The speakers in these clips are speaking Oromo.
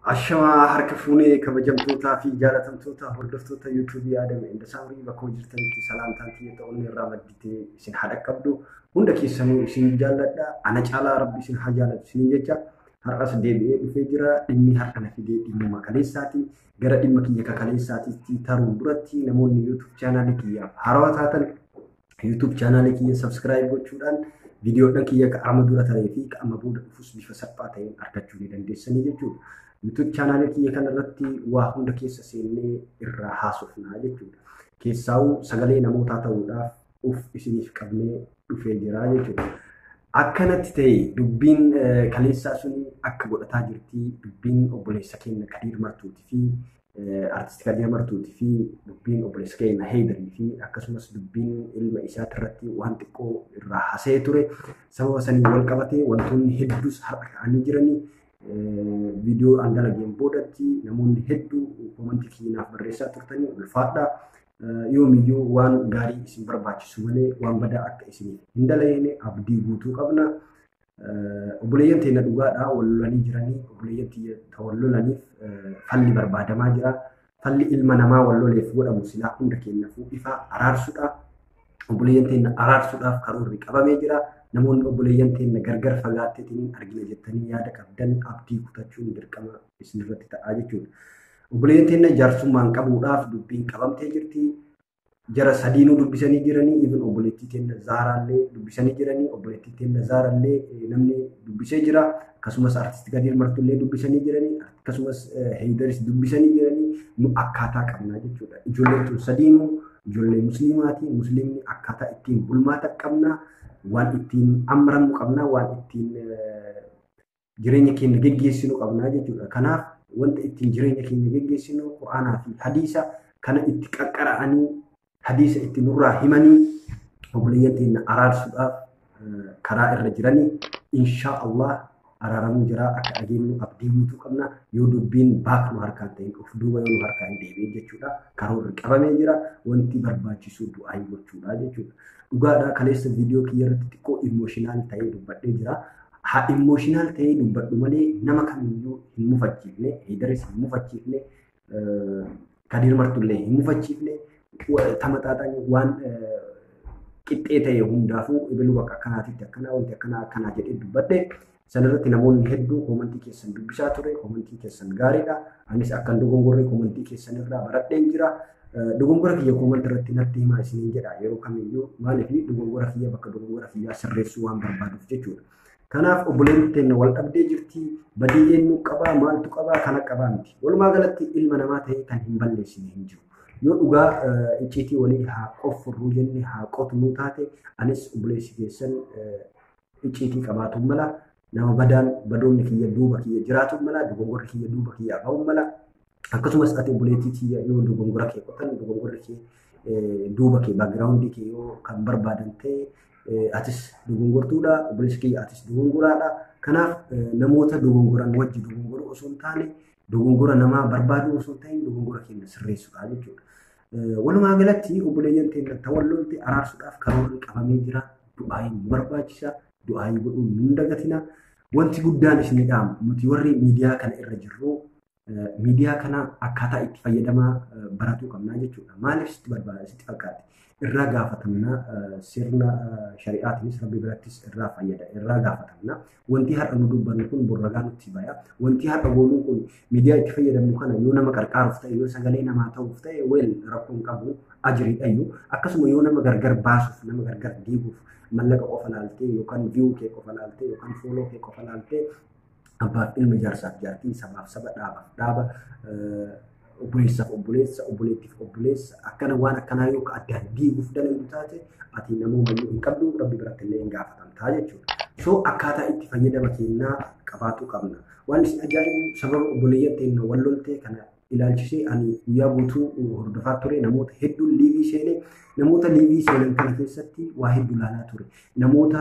Ashamaa harka fuunee kabajamtootaa fi jaalatamtoota hordoftoota yuutuubii yaadame inda saamurii bakka hojjetanitti salaamtaan xiyya ta'uun irraa madditee isin haadha qabdu hunda keessanuu isin jaalladha ana caalaa rabbi isin haa jaalatu isin jecha har'as deebi'ee dhufee jira dhimmi har'a na fidee dhimma kaleessaati gara dhimma kiyya kaleessaatiitti taruun duratti namoonni yuutuub chaanaalii kiyyaaf haarawaa taatan yuutuub chaanaalii kiyya sabskiraayib gochuudhaan viidiyoodhaan kiyya ka'ama dura taree fi ka'ama booda dhufus bifa salphaa ta'een argachuu ni dandeessanii jechuudha. YouTube channel kiyya kanarratti waa hunda keessa seennee irraa haasofnaa jechuudha. Keessaa'uu sagalee namootaa ta'uudhaaf isiniif qabnee dhufee jira jechuudha. Akkanatti ta'e dubbiin kaleessaa suni akka godhataa jirti dubbiin obboleessa keenya Kadiir Martuutii fi artistii Kadiir Martuutii fi dubbiin obboleessa keenya Heedarii fi akkasumas dubbiin ilma isaatirratti waan xiqqoo irraa hasee ture sababa sanii wal qabatee wantoonni hedduus har'a ka'anii jiranii. Video andala game boodatti namoonni hedduu komentii keenyaaf barreessaa turtanii ulfaadha yoomiyyuu waan gaarii isin barbaachisu malee waan badaa akka isin hin dalagne abdii guutuu qabna. Obboleeyyan teenya dhugaadha wallolanii jiranii obboleeyyan teenya wallolaniif falli barbaadamaa jira. Falli ilma namaa walloleef godhamu silaa hunda keenyaafuu ifa araarsuudha. Obboleeyyan teenya araarsuudhaaf karoorri qabamee jira. Namoonni obboleeyyan teenya gargar fagaatteetiin argina jettanii yaada qabdan abdii kutachuun dirqama isinirratti ta'aa jechuudha. Obboleeyyan teenya jaarsummaan qabuudhaaf dubbiin qabamtee jirti. Jara sadiinuu dubbisanii jiranii even obboleettii teenya Zaaraallee dubbisanii jiranii obboleettii teenya Zaaraallee namni dubbisee jira. Akkasumas artistii Kadiir Martuullee dubbisanii jiranii akkasumas Heedaris dubbisanii jiranii nu akkaataa qabnaa jechuudha. Ijoolleen tun sadiinuu ijoollee musliimaati. Musliimni akkaataa ittiin bulmaata qabnaa. Waan ittiin amramnu qabnaa waan ittiin jireenya keenya geggeessinu qabnaa jechuudha. Kanaaf wanta ittiin jireenya keenya geggeessinu Qur'aanaa fi hadiisa kana itti qaqqara'anii hadiisa itti nurraa himanii obboleeyyan teenya araarsuudhaaf karaa irra jiranii inshaa Allah araaramuu jira akka dhageenyu abdii guutuu qabna. Yoo dubbiin baaknu harkaan ta'in of duuba yoo nu harkaan deebi'e jechuudha. Karoorri qabamee jira wanti barbaachisu du'aa gochuudha jechuudha. Dhugaadhaa kaleessa viidiyoo kiyya irratti xiqqoo imooshinaal ta'ee dubbadhee jira. Haa imooshinaal ta'ee dubbadhu malee nama kamiyyuu hin mufachiifne Heedaris hin mufachiifne Kadiir Martuullee hin mufachiifne tamaxaaxaan waan qixxee ta'e hundaafuu ibiluu bakka akkanaatitti akkanaa wanti akkanaa jedhee dubbadhe. Sanarratti namoonni hedduu komentii keessan dubbisaa ture komentii keessan gaariidha. Anis akkan dogongorree komentii keessan irraa baradheen jira. Dogongora kiyya komentii irratti natti himaa isiniin jedha yeroo kamiyyuu maaliif dogongora kiyya bakka dogongora kiyyaa sirreessuu waan barbaaduuf jechuudha. Kanaaf obboleettiin teenya wal dhabdee jirti badii eenyu qabaa maaltu qabaa kana qabaa miti. Walumaa galatti ilma namaa ta'ee kan hin balleessine hin jiru. Yoo dhugaa icciitii walii haa qoffurruu jenne haa qotnuu taate anis obboleessi keessan icciitii qabaatu mala. Nama badoonni kiyya duuba kiyya jiraatu mala dogongorri kiyya duuba kiyya qabu mala akkasumas ati obboleettii kiyya yoo dogongora kee qotan dogongorri kee duuba kee baagiraawundii kee yoo kan barbaadan ta'e atis dogongortuudha obboleessi kiyya atis dogongoraadha. Kanaaf namoota dogongoran wajji dogongoruu osoo hin taane dogongora namaa barbaaduu osoo hin ta'in dogongora keenya sirreessuudha jechuudha. Walumaa galatti obboleeyyan teenya tawallolte araarsuudhaaf karoorri qabamee jira. Du'aayin barbaachisa. Du'aayi godhuun nun dagatina. Wanti guddaan isin dhaamu nuti warri miidiyaa kana irra jirru miidiyaa kana akkaataa itti fayyadamaa baratuu qabnaa jechuudha. Maaliif sitti barbaada sitti fakkaate irraa gaafatamna sirna shari'aatiinis rabbi birattis irraa gaafatamna. Wanti har'a nu dubbannu kun borragaa nutti baya. Wanti har'a goonuu kun miidiyaa itti fayyadamnu kana yoo nama qarqaaruuf ta'e yoo sagalee namaa ta'uuf ta'e weel rakkoon qabu ajiriidhayyuu akkasuma yoo nama gargar baasuuf nama gargar diiguuf mallaqa qofa laaltee yookaan viyuu kee qofa laaltee yookaan fooloo kee qofa laaltee abbaaf ilma jaarsaaf jaartii sabaaf saba dhaabaaf dhaaba obboleessaaf obboleessa obboleettiif obboleessa akkana waan akkanaa yoo addaan diiguuf dalagu taate ati namoota hin qabdu rabbi biratti illee hin gaafatamtaa jechuudha. So akkaataa itti fayyadama keenyaa qabaatu qabna. Waan isin ajaa'ibu sababa obboleeyyan teenya walloltee kana ilaalchisee ani guyyaa guutuu hordofaa ture namoota hedduun liivii seenee namoota liivii seenan kana keessatti waa hedduu ilaalaa ture. Namoota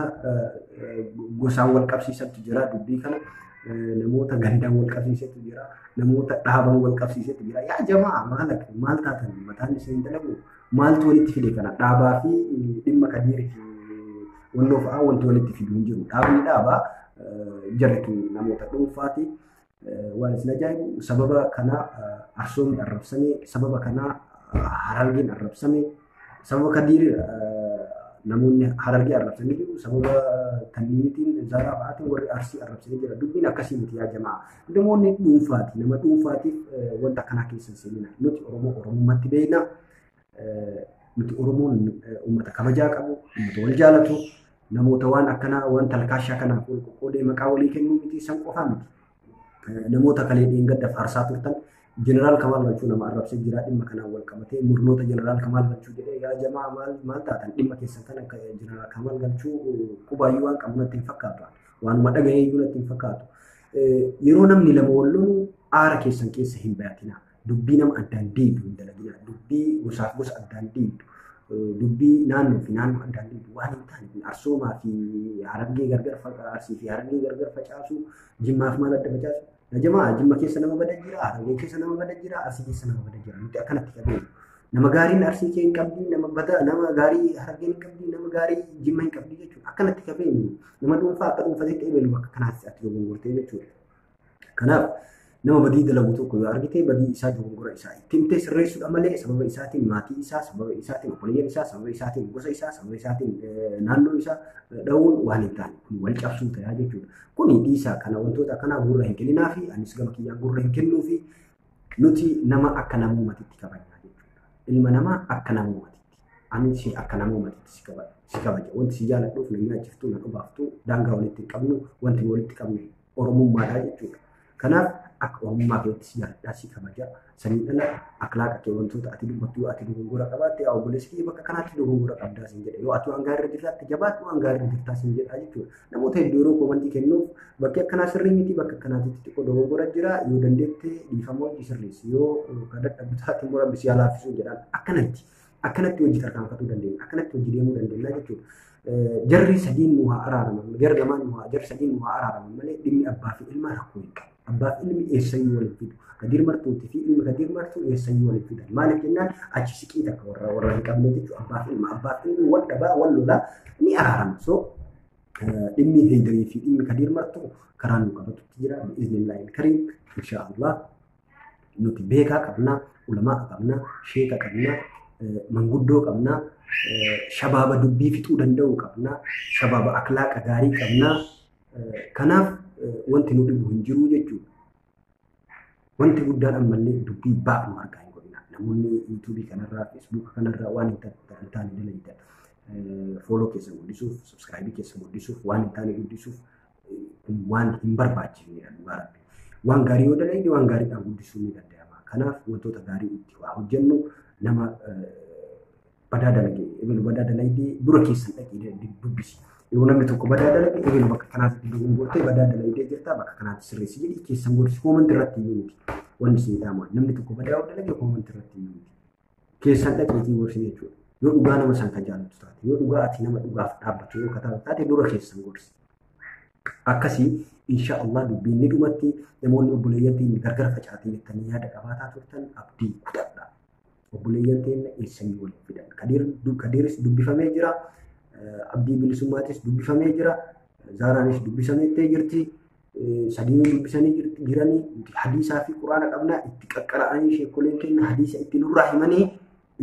gosaan wal qabsiisantu jira dubbii kana. Namoota gandaan wal qabsiisetu jira. Namoota dhaaban wal qabsiisetu jira. Yaa jamaa maal taatan mataan isin dalagu maaltu walitti fide kana dhaabaa fi dhimma Kadiir wannoo fa'aa wanti walitti fidu hin jiru. Dhaabni dhaabaa jarritu namoota dhuunfaati. waan isin ajaa'ibu sababa kana Arsoomni arrabsame, sababa kana Harargeen arrabsame, sababa Kadiir namoonni Harargee arrabsanii jiru, sababa Tanniimitiin Zaaraa fa'aatiin warri Arsii arrabsanii jira. Dubbiin akkasii miti yaa jamaa. Namoonni dhuunfaati, nama dhuunfaatiif wanta akkanaa keessa hin seenina. Nuti Oromummaatti beekna. Nuti Oromoon uummata kabajaa qabu, uummata wal jaalatu, namoota waan akkanaa waan talkaashaa kanaaf wal qoqqoodee maqaa walii kennuu miti san qofaa miti. Namoota kalee dheengadda faarsaa turtan Jeneraal Kamaal Galchuu nama arrabsee jira dhimma kanaan wal qabatee murnoota Jeneraal Kamaal Galchuu jedhee yaa jamaa maal taatan dhimma keessan kana Jeneraal Kamaal Galchuu qubaayyuu waan qabu natti hin fakkaatu. Waanuma dhagahee iyyuu natti hin fakkaatu. Yeroo namni lama wal lolu aara keessan keessa hin bayatina. Dubbii nama addaan deebi'u hin dalagina. Dubbii gosaaf gosa addaan deebi'u. Dubbii naannoo fi naannoo addaan deebi'u waan hin taane Arsoomaa fi Harargee gargar Arsii fi Harargee gargar facaasu Jimmaaf maal adda facaasu. Najamaa Jimma keessa nama bada jira, Harargee keessa nama bada jira, Arsii keessa nama bada jira. Nuti akkanatti qabeenya. Nama gaariin Arsii kee hin qabdi, nama gaarii Harargee hin qabdi, nama gaarii Jimma hin qabdi jechuudha. Akkanatti qabeenya. Nama dhuunfaa akka dhuunfatetti eegalu akka kanaatti ati dogongortee jechuudha. Kanaaf nama badii dalagu tokko yoo argite badii isaa dogongora isaa itti himtee sirreessuudha malee sababa isaatiin maatii isaa, sababa isaatiin obboleeyyan isaa, sababa isaatiin gosa isaa, sababa isaatiin naannoo isaa dha'uun waan hin taane kun wal cabsuu ta'a jechuudha. Kuni dhiisaa kana wantoota akkanaa gurra hin kenninaa fi anis gama kiyyaan gurra hin kennuu fi nuti nama akka namummatitti kabajnaa jechuudha. Ilma namaa akka namummatitti. Anis akka namummatitti si kabaja. Wanti si jaaladhuuf na nyaachiftuu na dhugaaftuu daangaa walitti hin qabnu wanti walitti qabnu Oromummaadhaa jechuudha. Kanaaf akka Oromummaa keetti si jaaladhaa si kabaja. Sanii dhala akhlaaqa kee wantoota ati dubbattuu ati dogongora qabaatte yaa obboleessi kee bakka kanaatti dogongora qabdaa sin jedha. Yoo ati waan gaarii irra jiraatte jabaadhu waan gaarii irra jirtaa sin jedha jechuudha. Namoota hedduu yeroo komantii kennuuf bakki akkanaa sirrii miti bakka akkanaatti xixiqqoo dogongora jira yoo dandeette dhiifamoo hojii sirreessi yoo dadhabbisaatti immoo rabbisi yaa laaffisuu jedhaan akkanatti hojii tarkaanfatuu dandeenya akkanatti hojii deemuu dandeenya jechuudha. Jarri sadiin nu haa araaraman jarri lamaan jarri sadiin nu haa araaraman malee dhimmi abbaa fi ilmaa rakkoo hin qabu. Abbaa fi ilmi eessayyuu waliin fidu. Kadir martuutii fi ilmi Kadir martuu eessayyuu waliin fidan. Maaliif jennaan achi siqii takka warra hin qabne jechuudha. Abbaa fi ilmi wal dhabaa wal lolaa ni araarama. So dhimmi Haydarii fi dhimmi Kadir martuu karaa nu qabatutti jira. Bi'iznillaahi kariim inshaallah nuti beekaa qabna, ulamaa qabna, sheeka qabna, manguddoo qabna, shabaaba dubbii fixuu danda'u qabna, shabaaba akhlaaqa gaarii qabna. Kanaaf wanti nu dhibu hin jiru jechuudha. Wanti guddaan ammallee dubbii baafnu harkaa hin godhina. Namoonni yuutuubii kanarraa, feesbuuka kanarraa waan hin taane dalagitan fooloo keessa guddisuuf, sabskiraayibii keessa guddisuuf, waan hin taane guddisuuf waan hin barbaachifnedha dhugaa rabbi. Waan gaarii yoo dalagde waan gaariidhaan guddisuu ni danda'ama. Kanaaf wantoota gaarii itti waa hojjennu nama badaa dalagee dura keessan dhaqee dubbisi. Yoo namni tokko badaa dalage eegale bakka kanaatti dogongortee badaa dalagdee jirta bakka kanaatti sirreessi jedhi keessan godhisi koomantii irratti iyyuu miti. Wanni isin dhaamu namni tokko badaa dalage koomantii irratti iyyuu miti. Keessan dhaqeetii gorsi jechuudha. Yoo dhugaa nama san kan jaallattu taate yoo dhugaa ati nama dhugaaf dhaabbatu yoo kataatu taate dura keessan gorsi. Akkasii insha Allah dubbiin ni dhumatti namoonni obboleeyyantiin gargar facaatee jettanii yaada qabaataa turtan abdii kutadha. Obboleeyyantiin eessanii waliin fidan. Kadiiris dubbifamee jira. Abdii bilisummaatis dubbifamee jira. Zaaraanis dubbifameettee jirti. Sadiinuu dubbisanii jiranii hadiisaa fi quraana qabnaa itti qaqqara'anii sheekoleen kenna hadiisa itti nurraa himanii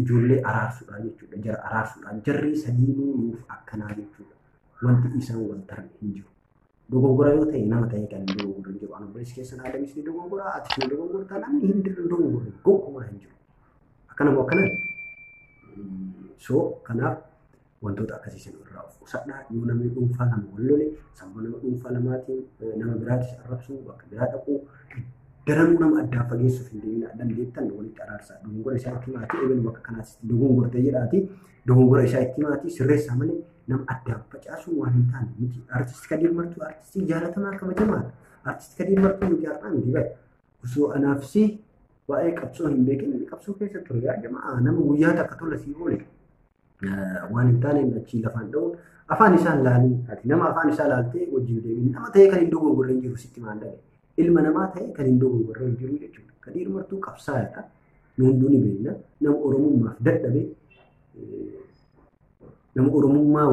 ijoollee araarsuudhaan jechuudha. Jara araarsuudhaan jarri sadiinuu nuuf akkanaa jechuudha. Wanti isaan wal taran hin jiru. Dogongora yoo ta'e nama ta'e kan dogongora hin jiru. Ani obboleessi keessan aadamis ni dogongora ati ni dogongortaa namni hin dirre dogongora gonkumaa hin jiru. Akkanamoo akkanaan. So kanaaf wantoota akkasii sana irraa of qusadhaa yoo namni dhuunfaa nama wal lole sababa nama dhuunfaa lamaatiin nama biraatis arrabsuu bakka biraa dhaquu daranuu nama addaan fageessuuf hin deemina dandeettan walitti araarsaa dogongora isaa itti maatii eegale bakka kanaas dogongortee jedhaati dogongora isaa itti maatii sirreessaa malee nama addaan facaasuu waan hin taane miti artisti Kadir Martuu artistii jaalatamaa kabajamaadha artisti Kadir Martuu nuti har'aa miti bara osoo anaafsi waa'ee qabsoo hin beekin qabsoo keessa ture yaa jamaa nama guyyaa takka tola sii oole. Waan hin taane achi lafaan dha'uun afaan isaan laaluu ati nama afaan isaa laaltee wajjin deebiin nama ta'ee kan hin dogongorre hin jiru sitti maal dhabe ilma namaa ta'ee kan hin dogongorre hin jiru jechuudha. Kadir Martuu qabsaa'aadha. Nu hunduu ni beekna nama Oromummaaf dadhabe nama Oromummaa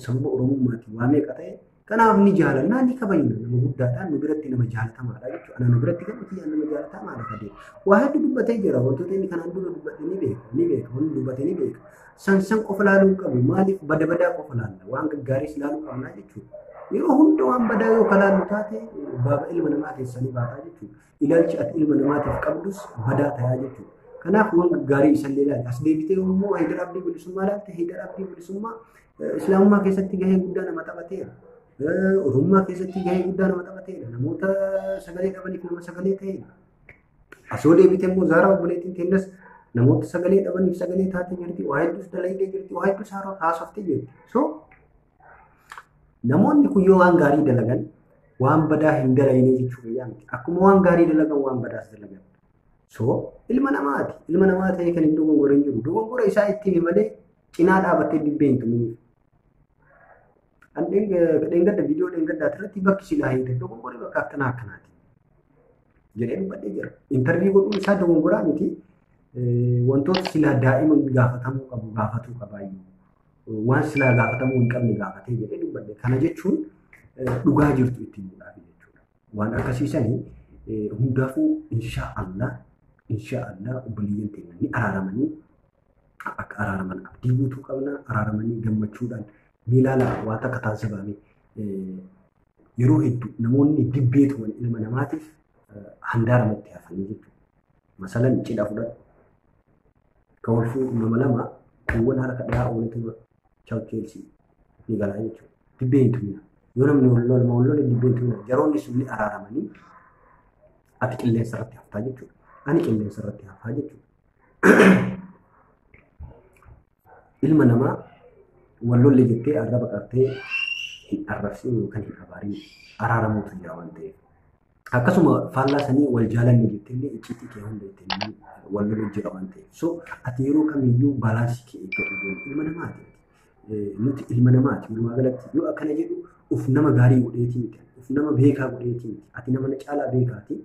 sababa Oromummaatiin waa meeqa ta'e Kanaaf ni jaalanna ni kabajna nama guddaadhaan nu biratti nama jaalatamaadha jechuudha. Ana nu biratti gama kiyyaan nama jaalatamaadha fedhe. Waa hedduu dubbatee jira wantoota inni kanaan dura dubbate ni beeka wanni dubbate ni beeka. San qofa laaluu qabu maaliif badaa qofa laalla waan gaggaarii laaluu qabnaa jechuudha. Yeroo hunda waan badaa yoo kalaallu taate baaba ilma namaa keessanii baataa jechuudha. Ilaalchi ati ilma namaatiif qabdus badaa tayaa jechuudha. Kanaaf waan gaggaarii isallee ilaali. As deebitee immoo Haydar Abdii bilisummaa laalte Haydar Abdii bilisummaa Islaamummaa keessatti gahee guddaa nama taphateera. Oromummaa keessatti gahee guddaa nama taphateera. Namoota sagalee qabaniif nama sagalee ta'edha. Asoo deebitee immoo Zaaraa obboleettiin kennas namoota sagalee dhabaniif sagalee taatee jirti. Waa hedduus dalaydee jirti. Waa hedduus haasoftee jirti. So namoonni kun yoo waan gaarii dalagan waan badaa hin dalagne jechuudha yaamti. Akkuma waan gaarii dalagan waan badaas dalagan. So ilma namaati. Ilma namaa ta'ee kan hin dogongoreen jiru. Dogongora isaa ittiin malee cinaa dhaabattee dibbee hin tuminiif. Dheengadda viidiyoo dheengaddaa irratti bakki silaa hin ta'e dogongoree bakka akkanaati. Jedhee dubbadhee jira. Intarvii godhuun isaa dogongoraa miti. Wantoota silaa daa'ima gaafatamuu qabu gaafatuu qabaayyuu. Waan silaa gaafatamuu hin qabne gaafatee jedhee dubbadhe. Kana jechuun dhugaa jirtu ittiin mul'aaf jechuudha. Waan akkasiisanii hundaafuu inshaallah obboleeyyan teenya ni araaramanii akka araaraman abdii guutuu qabna. Araaramanii gammachuudhaan ni ilaala waan akka taasifame yeroo hedduu namoonni dibbeetuman ilma namaatiif handaaramatti hafanii jechuudha. Masalan cidha fudhadhu. Kan wal fuudhu nama lama kuuwwan harka dhiyaa oolatu chaw Chelsea ni galaa jechuudha. Dibbee hin tumina. Yoo namni wal dibbee hin tumina yeroonni sun ni araaramanii ati qilleensa irratti haftaa jechuudha. Ani qilleensa irratti hafaa jechuudha. Ilma namaa wallolle jettee arraba qartee hin arrabsin yookaan hin abaarin araaramuutu jira waan ta'eef. Akkasuma faallaa sanii wal jaalanne jettillee icciitii kee hunda ittiin wallolle jira waan ta'eef. So ati yeroo kamiyyuu baalaansii kee eeggatu ilma namaati. Nuti ilma namaati. Walumaa galatti yoo akkana jedhu uf nama gaarii godheetii miti. Uf nama beekaa godheetii miti. Ati nama caalaa beekaati.